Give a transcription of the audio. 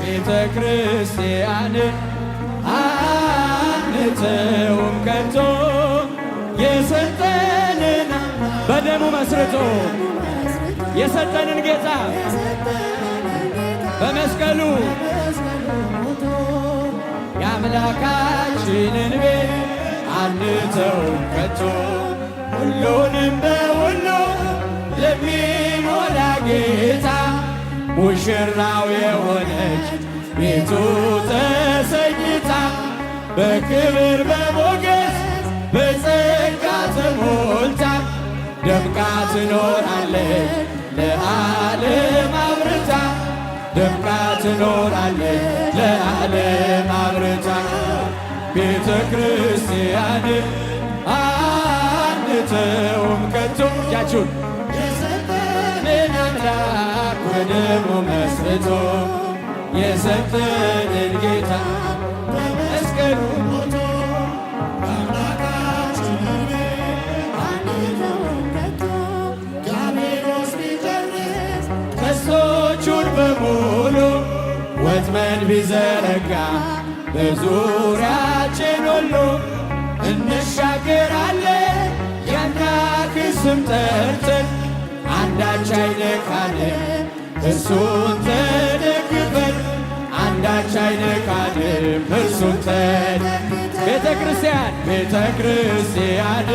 ቤተ ክርስቲያንን አንተውም ከቶ የሰጠንን በደሙ መስርቶ የሰጠንን ጌታ በመስቀሉ የአምላካችንን ቤት አንተውም ከቶ ሁሉንም በሁሉ ለሚሞላ ጌታ ሙሽራው የሆነች ቤቱ ተሰኝታ በክብር በሞገስ በጸጋ ተሞልታ ደምቃ ትኖራለች ለዓለም አብርታ ደምቃ ትኖራለች ለዓለም አብርታ ቤተ ክርስቲያን አንተውም ከቶ እጃችሁን የሰጠንን አምላክ በደሙ መስርቶ የሰጠንን ጌታ በመስቀሉ ሞቶ አምላካችንን አንተውም ከቶ ዲያብሎስ ቢጨርስ ቀስቶቹን በሙሉ ወጥመድ ቢዘረጋ በዙሪያችን ሁሉ እንሻገራለን የአምላክን ስም ጠርተን አንዳች አይነካንም እርሱን ተደግፈን አንዳች አይነካንም እርሱን ቤተ ክርስቲያን